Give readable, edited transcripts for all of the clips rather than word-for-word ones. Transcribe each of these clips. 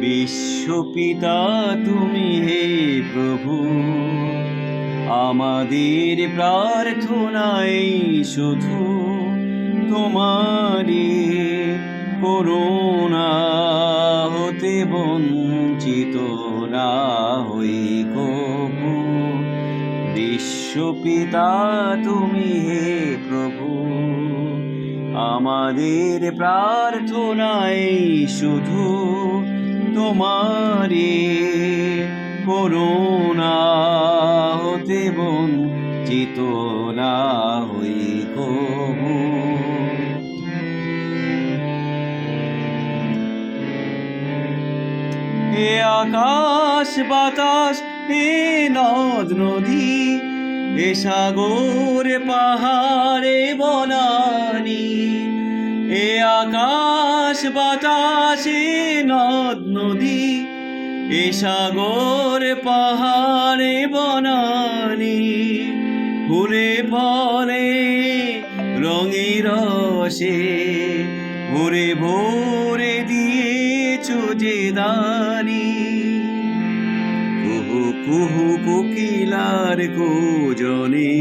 বিশ্বপিতা তুমি হে প্রভু, আমাদের প্রার্থনাই শুধু তোমারি করুণা হতে বঞ্চিত না হই কভু। বিশ্বপিতা তুমি হে প্রভু, আমাদের প্রার্থনাই শুধু তোমারি করুণা হতে বঞ্চিত না হই কভু। হে আকাশ বাতাস, হে নদ নদী, হে সাগর পাহাড়ে বনানি, হে আকাশ বাতাস, হে নদ নদী, হে সাগর পাহাড়ে বনানি, ফুলে ফলে রঙে রসে ভরে ভরে দিয়েছো যে দানি। কুহু কুহু কোকিলার কুজনে,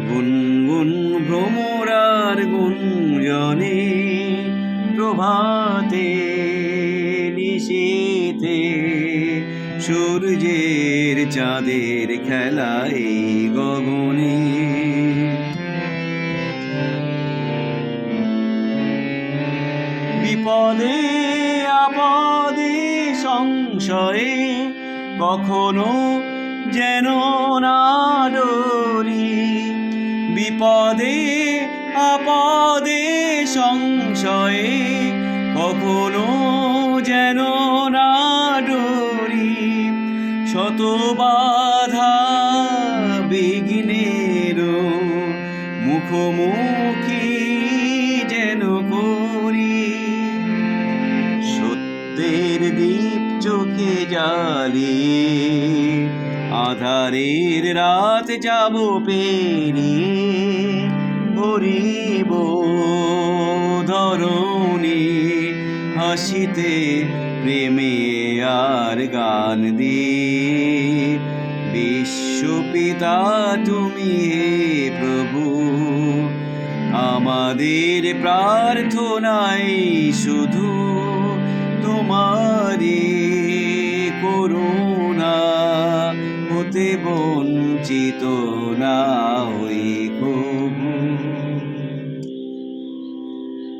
গুনগুন ভ্রমরার গুঞ্জনে, প্রভাতে নিশীথে সূর্যের চাঁদের খেলায় গগনে। বিপদে আপদে সংশয়ে কখনো যেন না ডরি, বিপদে আপদে সংশয়ে কখনো যেন না ডরি, শত বাধা বিঘ্নের মুখোমুখি যেন করি। সত্যের দীপ চোখে জ্বালিয়ে আধারের রাত যাব পেরিয়ে, হরিব ধরণী হাসিতে প্রেমে আর গান দিয়ে। বিশ্বপিতা তুমি হে প্রভু, আমাদের প্রার্থনাই শুধু তোমারি করুণা হতে বঞ্চিত না হই